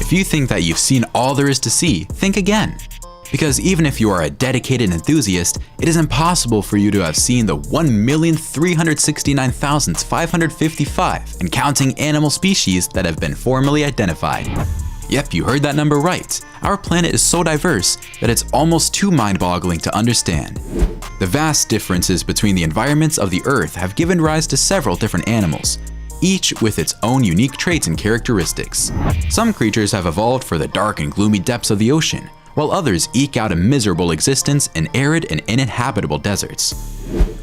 If you think that you've seen all there is to see, think again. Because even if you are a dedicated enthusiast, it is impossible for you to have seen the 1,369,555 and counting animal species that have been formally identified. Yep, you heard that number right. Our planet is so diverse that it's almost too mind-boggling to understand. The vast differences between the environments of the Earth have given rise to several different animals, each with its own unique traits and characteristics. Some creatures have evolved for the dark and gloomy depths of the ocean, while others eke out a miserable existence in arid and uninhabitable deserts.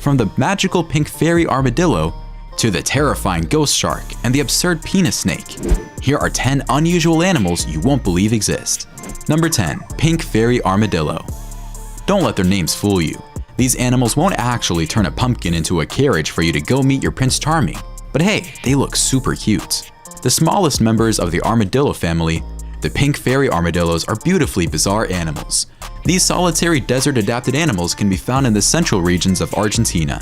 From the magical pink fairy armadillo to the terrifying ghost shark and the absurd penis snake, here are 10 unusual animals you won't believe exist. Number 10. Pink fairy armadillo. Don't let their names fool you. These animals won't actually turn a pumpkin into a carriage for you to go meet your Prince Charming, but hey, they look super cute. The smallest members of the armadillo family, the pink fairy armadillos, are beautifully bizarre animals. These solitary desert-adapted animals can be found in the central regions of Argentina.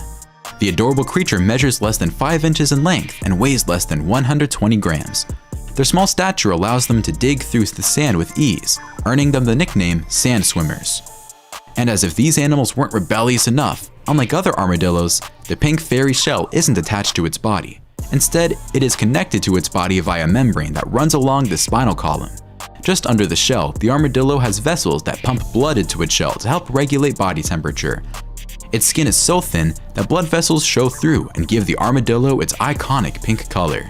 The adorable creature measures less than 5 inches in length and weighs less than 120 grams. Their small stature allows them to dig through the sand with ease, earning them the nickname sand swimmers. And as if these animals weren't rebellious enough, unlike other armadillos, the pink fairy shell isn't attached to its body. Instead, it is connected to its body via a membrane that runs along the spinal column. Just under the shell, the armadillo has vessels that pump blood into its shell to help regulate body temperature. Its skin is so thin that blood vessels show through and give the armadillo its iconic pink color.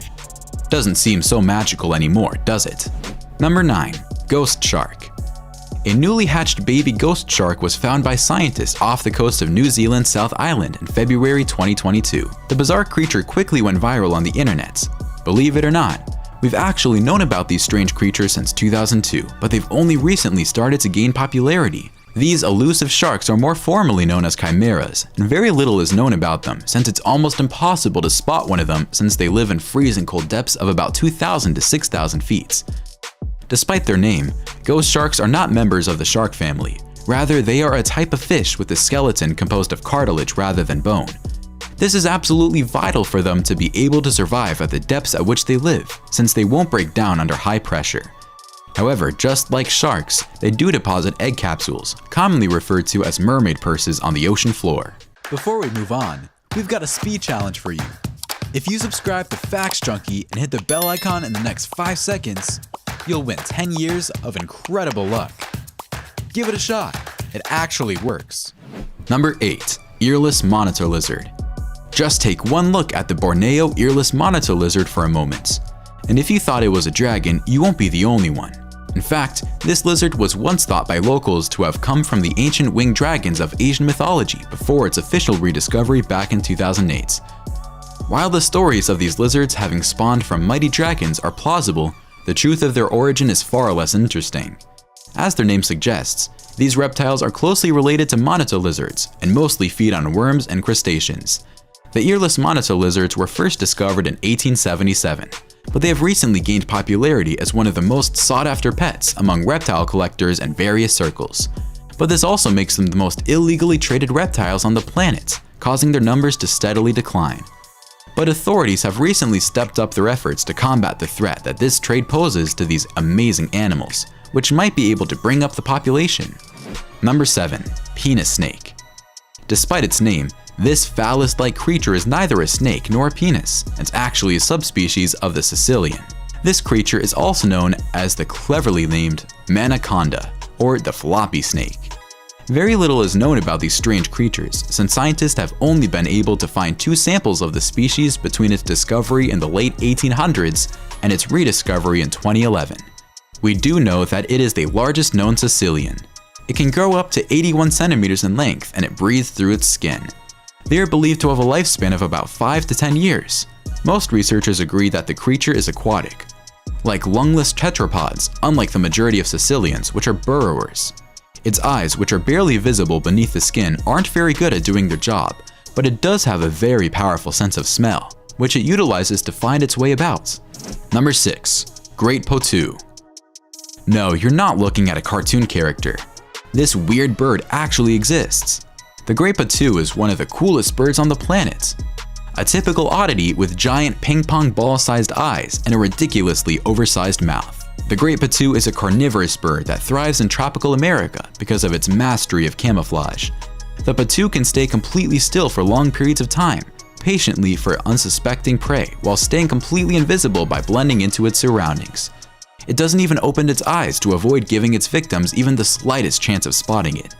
Doesn't seem so magical anymore, does it? Number 9. Ghost shark. A newly hatched baby ghost shark was found by scientists off the coast of New Zealand's South Island in February 2022. The bizarre creature quickly went viral on the internet. Believe it or not, we've actually known about these strange creatures since 2002, but they've only recently started to gain popularity. These elusive sharks are more formally known as chimeras, and very little is known about them since it's almost impossible to spot one of them since they live in freezing cold depths of about 2,000 to 6,000 feet. Despite their name, ghost sharks are not members of the shark family. Rather, they are a type of fish with a skeleton composed of cartilage rather than bone. This is absolutely vital for them to be able to survive at the depths at which they live, since they won't break down under high pressure. However, just like sharks, they do deposit egg capsules, commonly referred to as mermaid purses, on the ocean floor. Before we move on, we've got a speed challenge for you. If you subscribe to Facts Junkie and hit the bell icon in the next 5 seconds, you'll win 10 years of incredible luck. Give it a shot. It actually works. Number 8. Earless monitor lizard. Just take one look at the Borneo earless monitor lizard for a moment. And if you thought it was a dragon, you won't be the only one. In fact, this lizard was once thought by locals to have come from the ancient winged dragons of Asian mythology before its official rediscovery back in 2008. While the stories of these lizards having spawned from mighty dragons are plausible, the truth of their origin is far less interesting. As their name suggests, these reptiles are closely related to monitor lizards and mostly feed on worms and crustaceans. The earless monitor lizards were first discovered in 1877. But they have recently gained popularity as one of the most sought-after pets among reptile collectors in various circles. But this also makes them the most illegally traded reptiles on the planet, causing their numbers to steadily decline. But authorities have recently stepped up their efforts to combat the threat that this trade poses to these amazing animals, which might be able to bring up the population. Number 7. Penis snake. Despite its name, this phallus-like creature is neither a snake nor a penis. It's actually a subspecies of the Sicilian. This creature is also known as the cleverly named Manaconda, or the floppy snake. Very little is known about these strange creatures, since scientists have only been able to find 2 samples of the species between its discovery in the late 1800s and its rediscovery in 2011. We do know that it is the largest known Sicilian. It can grow up to 81 centimeters in length, and it breathes through its skin. They are believed to have a lifespan of about 5 to 10 years. Most researchers agree that the creature is aquatic. Like lungless tetrapods, unlike the majority of Sicilians, which are burrowers. Its eyes, which are barely visible beneath the skin, aren't very good at doing their job, but it does have a very powerful sense of smell, which it utilizes to find its way about. Number 6. Great Potu. No, you're not looking at a cartoon character. This weird bird actually exists. The great potu is one of the coolest birds on the planet. A typical oddity with giant ping-pong ball-sized eyes and a ridiculously oversized mouth. The great patu is a carnivorous bird that thrives in tropical America because of its mastery of camouflage. The patu can stay completely still for long periods of time, patiently for unsuspecting prey, while staying completely invisible by blending into its surroundings. It doesn't even open its eyes to avoid giving its victims even the slightest chance of spotting it.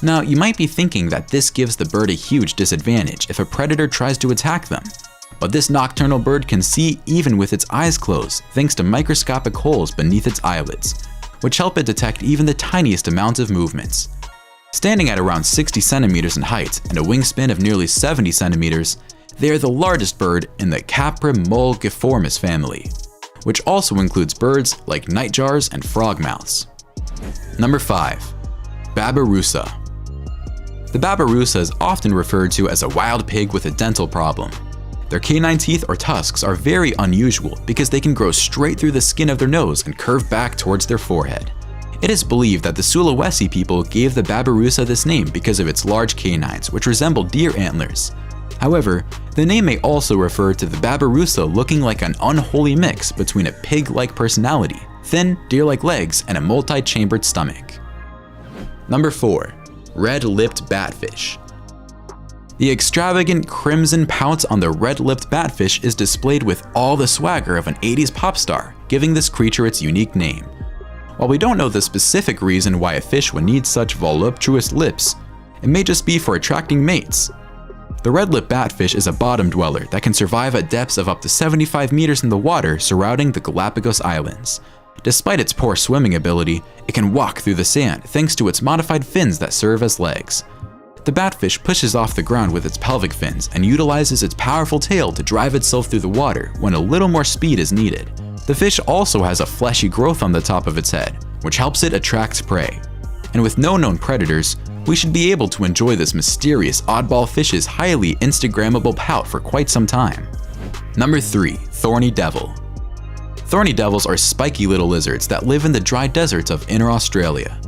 Now, you might be thinking that this gives the bird a huge disadvantage if a predator tries to attack them. But this nocturnal bird can see even with its eyes closed thanks to microscopic holes beneath its eyelids, which help it detect even the tiniest amounts of movements. Standing at around 60 centimeters in height and a wingspan of nearly 70 centimeters, they are the largest bird in the Caprimulgiformis family, which also includes birds like nightjars and frogmouths. Number 5. Babirusa. The babirusa is often referred to as a wild pig with a dental problem. Their canine teeth or tusks are very unusual because they can grow straight through the skin of their nose and curve back towards their forehead. It is believed that the Sulawesi people gave the babirusa this name because of its large canines, which resemble deer antlers. However, the name may also refer to the babirusa looking like an unholy mix between a pig-like personality, thin, deer-like legs, and a multi-chambered stomach. Number 4. Red-lipped batfish. The extravagant crimson pout on the red-lipped batfish is displayed with all the swagger of an 80s pop star, giving this creature its unique name. While we don't know the specific reason why a fish would need such voluptuous lips, it may just be for attracting mates. The red-lipped batfish is a bottom dweller that can survive at depths of up to 75 meters in the water surrounding the Galapagos Islands. Despite its poor swimming ability, it can walk through the sand thanks to its modified fins that serve as legs. The batfish pushes off the ground with its pelvic fins and utilizes its powerful tail to drive itself through the water when a little more speed is needed. The fish also has a fleshy growth on the top of its head, which helps it attract prey. And with no known predators, we should be able to enjoy this mysterious oddball fish's highly Instagrammable pout for quite some time. Number 3. Thorny devil. Thorny devils are spiky little lizards that live in the dry deserts of inner Australia.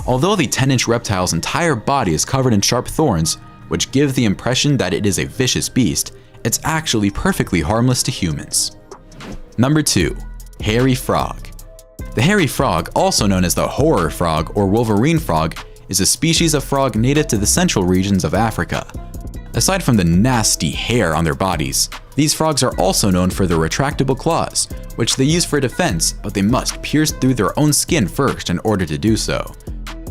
Although the 10-inch reptile's entire body is covered in sharp thorns, which give the impression that it is a vicious beast, it's actually perfectly harmless to humans. Number 2. Hairy frog. The hairy frog, also known as the horror frog or wolverine frog, is a species of frog native to the central regions of Africa. Aside from the nasty hair on their bodies, these frogs are also known for their retractable claws, which they use for defense, but they must pierce through their own skin first in order to do so.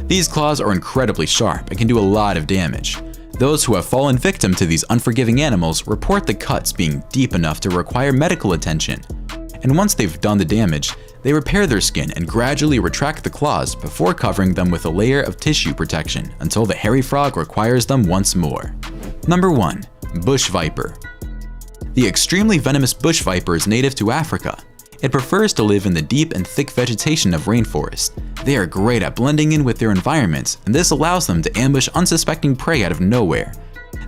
These claws are incredibly sharp and can do a lot of damage. Those who have fallen victim to these unforgiving animals report the cuts being deep enough to require medical attention. And once they've done the damage, they repair their skin and gradually retract the claws before covering them with a layer of tissue protection until the hairy frog requires them once more. Number 1. Bush viper. The extremely venomous bush viper is native to Africa. It prefers to live in the deep and thick vegetation of rainforest. They are great at blending in with their environments, and this allows them to ambush unsuspecting prey out of nowhere.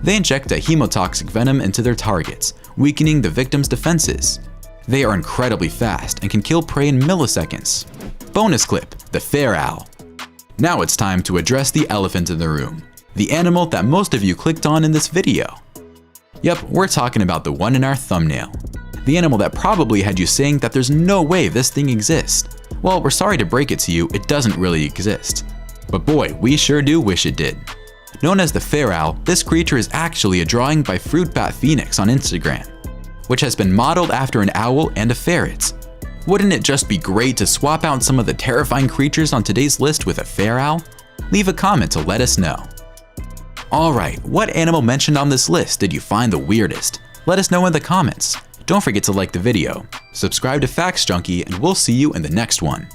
They inject a hemotoxic venom into their targets, weakening the victim's defenses. They are incredibly fast and can kill prey in milliseconds. Bonus clip: the fair owl. Now it's time to address the elephant in the room, the animal that most of you clicked on in this video. Yep, we're talking about the one in our thumbnail. The animal that probably had you saying that there's no way this thing exists. Well, we're sorry to break it to you, it doesn't really exist. But boy, we sure do wish it did. Known as the fair owl, this creature is actually a drawing by Fruit Bat Phoenix on Instagram, which has been modeled after an owl and a ferret. Wouldn't it just be great to swap out some of the terrifying creatures on today's list with a fair owl? Leave a comment to let us know. Alright, what animal mentioned on this list did you find the weirdest? Let us know in the comments. Don't forget to like the video, subscribe to Facts Junkie, and we'll see you in the next one.